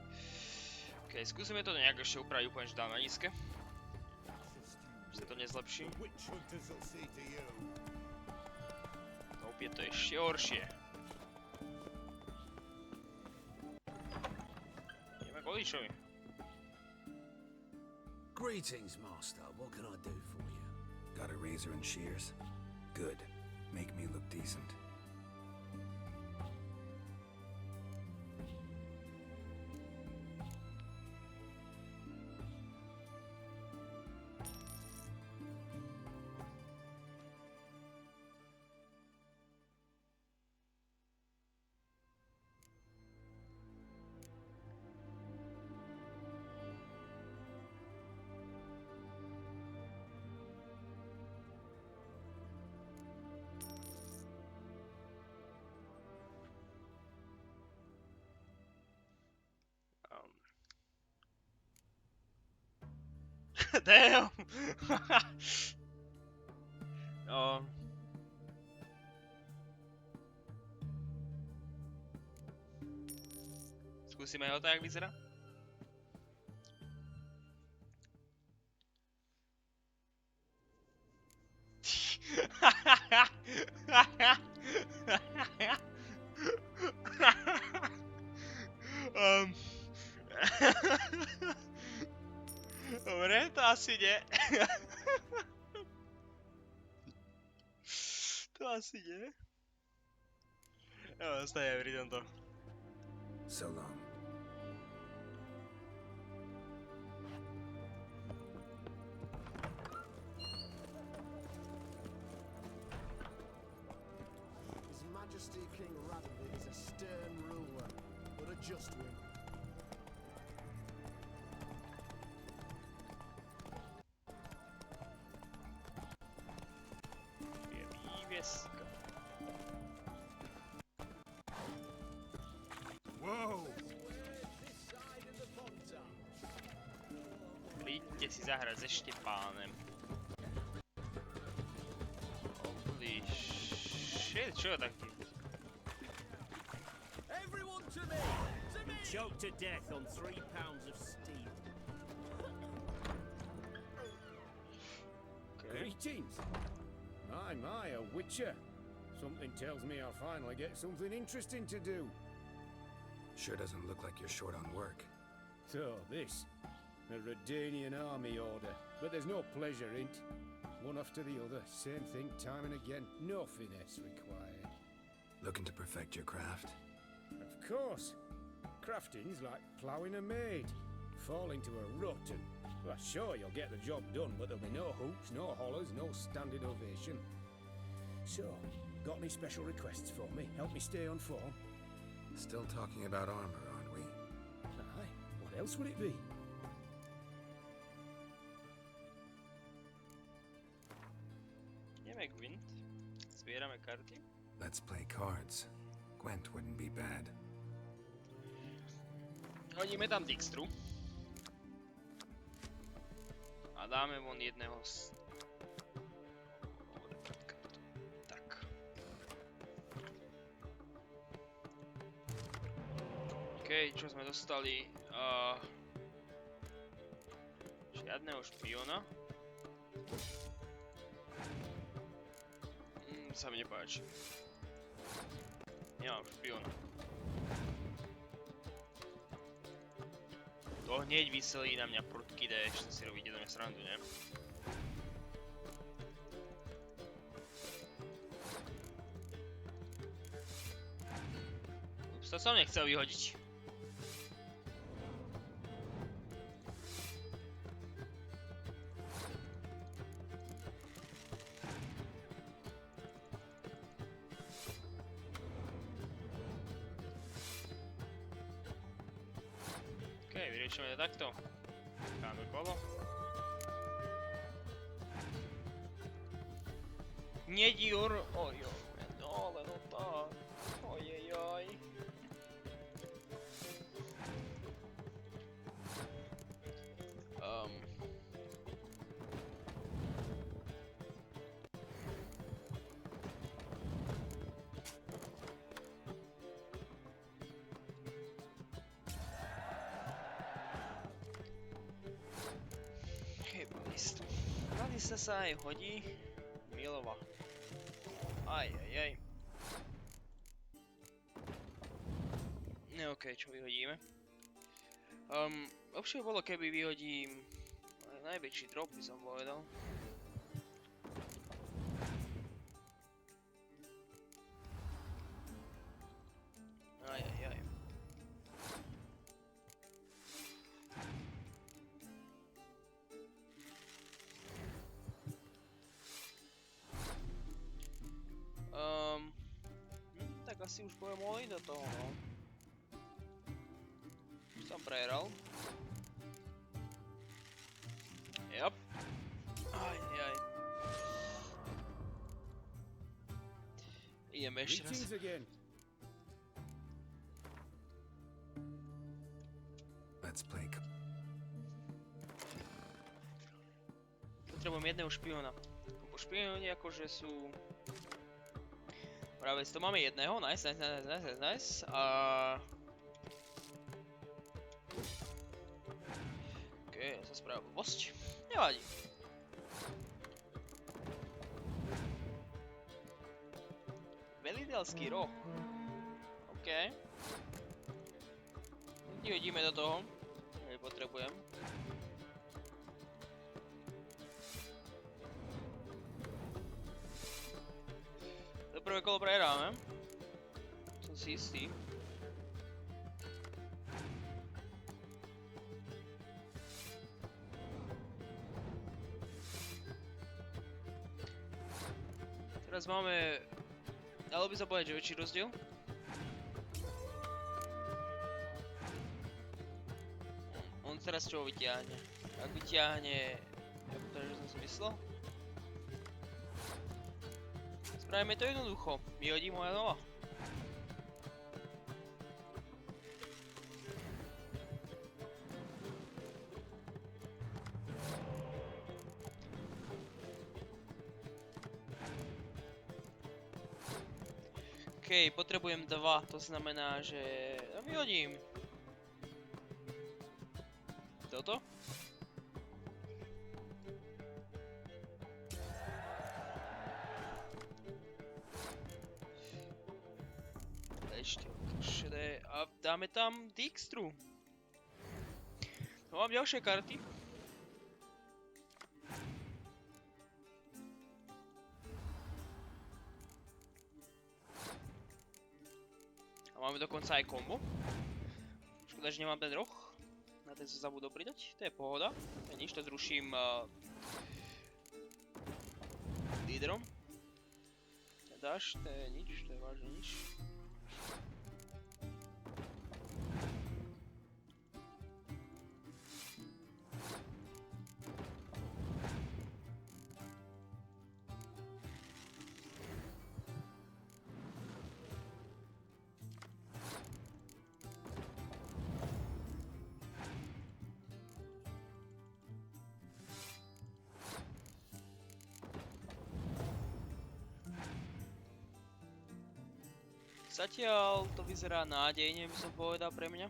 OK, skúsime to nejak ešte upraviť úplne, že dáme nízke. sa to nezlepší. Witch hunters will see to you. Opět to ještě horšie. Ideme k Oličovi. Greetings, Master. What can I do for you? Got a razor and shears? Good. Make me look decent. Damn! No. Skúsime ho to, jak vyzerá? Dobre, to asi nie. To asi nie. Jo, zostaje pri tomto. So long. His Majesty King Radovid is a stern ruler, but a just one. Vývězka. Whoa! Príďte si zahrať se Štepánem. Holy shit, čo je taký? Everyone to me! Choked to death on 3 pounds of steel. Greetings. My, a witcher. Something tells me I'll finally get something interesting to do. Sure doesn't look like you're short on work. So, this. A Redanian army order. But there's no pleasure in it. One after the other, same thing time and again. No finesse required. Looking to perfect your craft? Of course. Crafting's like ploughing a maid. Fall into a rut and... Well, sure, you'll get the job done, but there'll be no hoops, no hollers, no standing ovation. So, got any special requests for me? Help me stay on form? Still talking about armor, aren't we? Aye. What else would it be? Ideme Gwent. Zbierame karty. Let's play cards. Gwent wouldn't be bad. Hodíme tam Dijkstru. A dáme von jedného z... Tak. OK, čo sme dostali? Žiadneho špiona. Sa mi nepáči. Nemám špiona. To hneď vyselí na mňa prudký déšť, si robíte do mňa srandu, ne? Ups, to som nechcel vyhodiť. Vyriešime to takto. Dáme kolo. Nedior... Ojoj, no ale no tak. Ojejoj. Zase sa aj hodí Milova. Ajajaj. OK, čo vyhodíme? Lepšie bolo, keby vyhodím najväčší drop, by som povedal. Ajajaj. Tak asi už poviem all in do toho, no. Už som prehral. Yep. Ajajaj. Ideme ešte raz. Let's play. Potrebujem jedného špiona. Po špioni akože sú... Práve to máme jedného, nice. A... OK, ja som spravil blbosť. Nevadí. Veliteľský roh. OK. Hodíme do toho. Nepotrebujem. To prvé kolo prehráme. Som si istý. Teraz máme... Dalo by sa povedať, že väčší rozdiel. On teraz čo vyťahne? Ak vyťahne... Ja to, že som si myslel? Spravíme to jednoducho. Vyhodí moja nova. OK, potrebujem 2, to znamená, že vyhodím toto. Ešte šedé a dáme tam Dijkstru. Mám ďalšie karty. A máme dokonca aj kombo. Škoda, že nemám ten roh. Na ten sa zabudol pridať. To je pohoda. To je nič, to zruším lídrom. Dáš, to je nič, to je vážne nič. Zatiaľ to vyzerá nádejne, by som povedal pre mňa.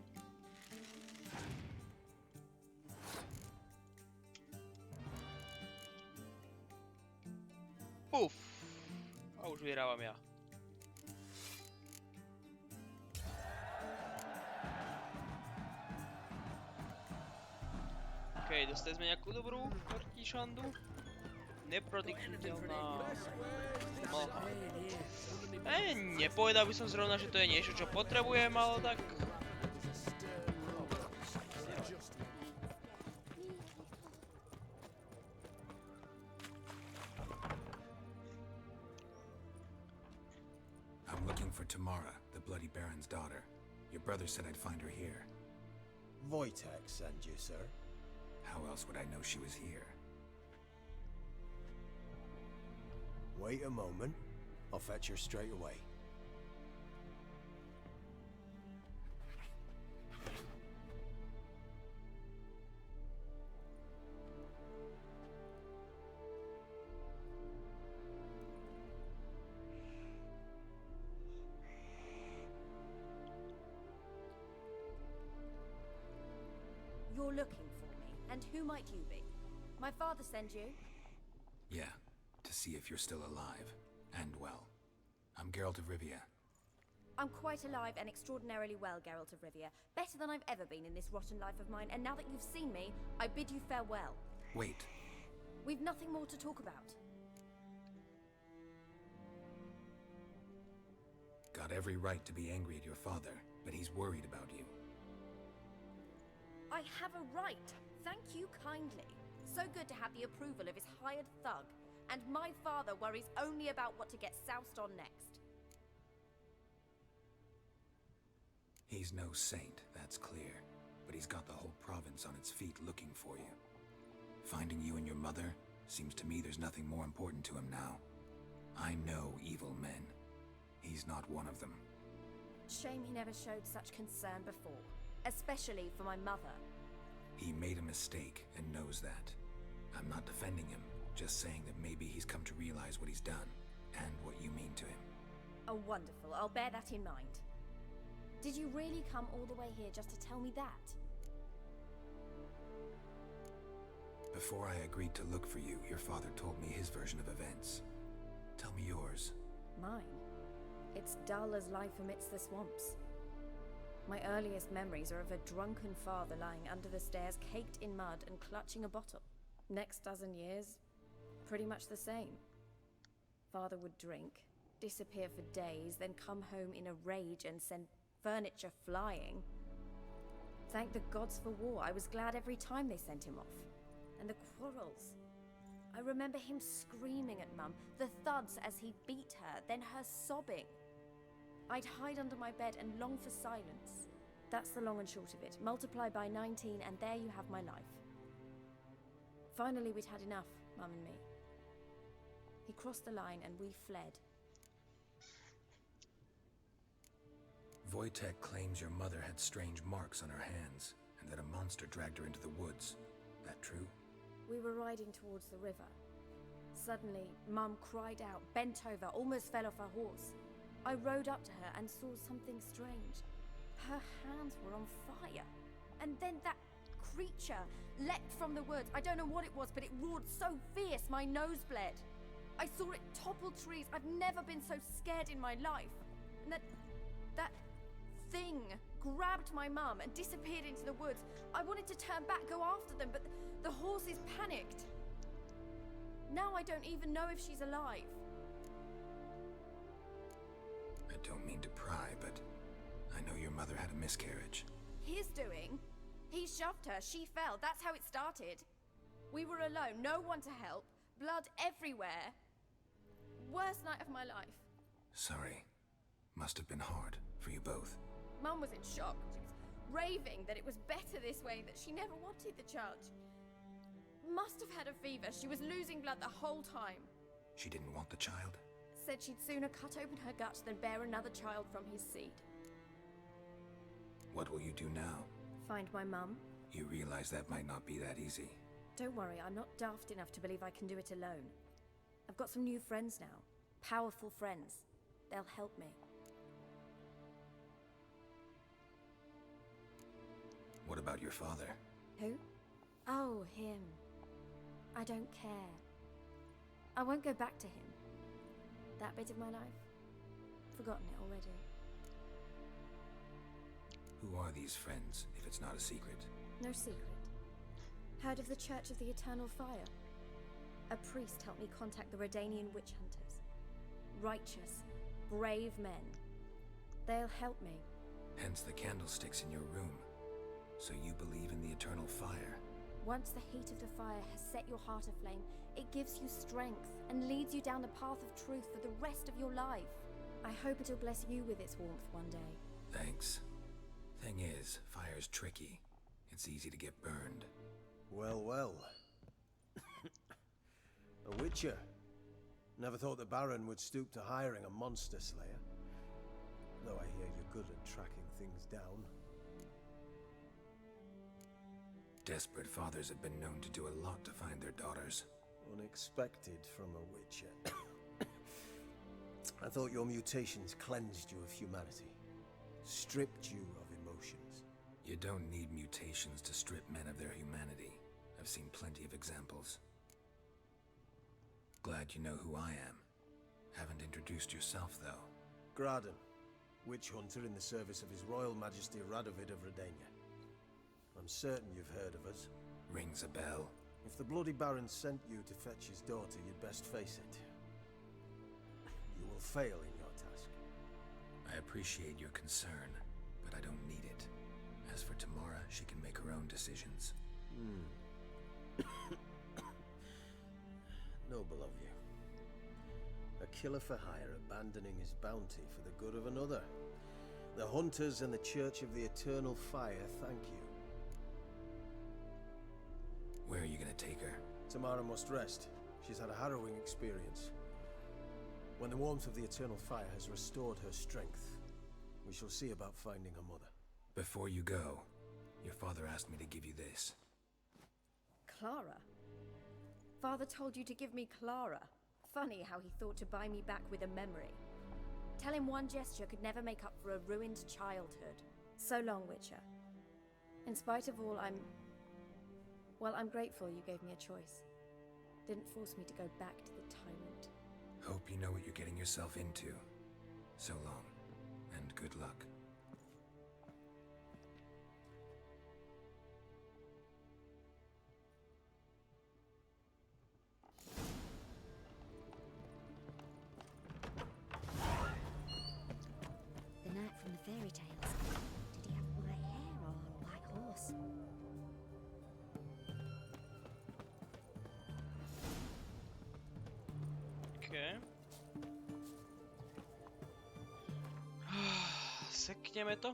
Puf! A už vyhrávam ja. OK, dostali sme nejakú dobrú protišandu. Neprodikteľná... Nepovedal by som zrovna, že to je niečo, čo potrebujem, ale tak... I'm looking for Tamara, the Bloody Baron's daughter. Your brother said I'd find her here. Wojtek sent you, sir. How else would I know she was here? Wait a moment. I'll fetch her straight away. You're looking for me, and who might you be? My father sent you? Yeah, to see if you're still alive. And well. I'm Geralt of Rivia. I'm quite alive and extraordinarily well, Geralt of Rivia. Better than I've ever been in this rotten life of mine, and now that you've seen me, I bid you farewell. Wait. We've nothing more to talk about. Got every right to be angry at your father, but he's worried about you. I have a right. Thank you kindly. So good to have the approval of his hired thug. And my father worries only about what to get soused on next. He's no saint, that's clear. But he's got the whole province on its feet looking for you. Finding you and your mother, seems to me there's nothing more important to him now. I know evil men. He's not one of them. Shame he never showed such concern before. Especially for my mother. He made a mistake and knows that. I'm not defending him, just saying that maybe he's come to realize what he's done, and what you mean to him. Oh, wonderful. I'll bear that in mind. Did you really come all the way here just to tell me that? Before I agreed to look for you, your father told me his version of events. Tell me yours. Mine? It's dull as life amidst the swamps. My earliest memories are of a drunken father lying under the stairs, caked in mud and clutching a bottle. Next dozen years, pretty much the same. Father would drink, disappear for days, then come home in a rage and send furniture flying. Thank the gods for war. I was glad every time they sent him off. And the quarrels. I remember him screaming at Mum, the thuds as he beat her, then her sobbing. I'd hide under my bed and long for silence. That's the long and short of it. Multiply by 19 and there you have my life. Finally, we'd had enough, Mum and me. He crossed the line and we fled. Wojtek claims your mother had strange marks on her hands, and that a monster dragged her into the woods. That true? We were riding towards the river. Suddenly, Mum cried out, bent over, almost fell off her horse. I rode up to her and saw something strange. Her hands were on fire. And then that creature leapt from the woods. I don't know what it was, but it roared so fierce my nose bled. I saw it topple trees. I've never been so scared in my life. And that thing grabbed my mum and disappeared into the woods. I wanted to turn back, go after them, but the horses panicked. Now I don't even know if she's alive. I don't mean to pry, but I know your mother had a miscarriage. His doing? He shoved her, she fell, that's how it started. We were alone, no one to help, blood everywhere. Worst night of my life. Sorry. Must have been hard for you both. Mum was in shock. She was raving that it was better this way, that she never wanted the child. Must have had a fever. She was losing blood the whole time. She didn't want the child? Said she'd sooner cut open her gut than bear another child from his seed. What will you do now? Find my mum. You realize that might not be that easy. Don't worry, I'm not daft enough to believe I can do it alone. I've got some new friends now. Powerful friends. They'll help me. What about your father? Who? Oh, him. I don't care. I won't go back to him. That bit of my life? Forgotten it already. Who are these friends, if it's not a secret? No secret. Heard of the Church of the Eternal Fire? A priest helped me contact the Redanian witch hunters. Righteous, brave men. They'll help me. Hence the candlesticks in your room. So you believe in the eternal fire? Once the heat of the fire has set your heart aflame, it gives you strength and leads you down the path of truth for the rest of your life. I hope it'll bless you with its warmth one day. Thanks. Thing is, fire's tricky. It's easy to get burned. Well, well. A witcher. Never thought the Baron would stoop to hiring a monster slayer. Though I hear you're good at tracking things down. Desperate fathers have been known to do a lot to find their daughters. Unexpected from a witcher. I thought your mutations cleansed you of humanity. Stripped you of emotions. You don't need mutations to strip men of their humanity. I've seen plenty of examples. Glad you know who I am. Haven't introduced yourself, though. Graden, witch hunter in the service of His Royal Majesty Radovid of Redania. I'm certain you've heard of us. Rings a bell. If the Bloody Baron sent you to fetch his daughter, you'd best face it. You will fail in your task. I appreciate your concern, but I don't need it. As for Tamara, she can make her own decisions. Noble of you. A killer for hire abandoning his bounty for the good of another. The Hunters and the Church of the Eternal Fire thank you. Where are you gonna take her? Tamara must rest. She's had a harrowing experience. When the warmth of the Eternal Fire has restored her strength, we shall see about finding her mother. Before you go, your father asked me to give you this. Clara? Father told you to give me Clara. Funny how he thought to buy me back with a memory. Tell him one gesture could never make up for a ruined childhood. So long, Witcher. In spite of all, I'm grateful you gave me a choice. Didn't force me to go back to the tyrant. Hope you know what you're getting yourself into. So long, and good luck. The knight from the fairy tales. Did he have white hair or a white horse? Okay. Sekneme to.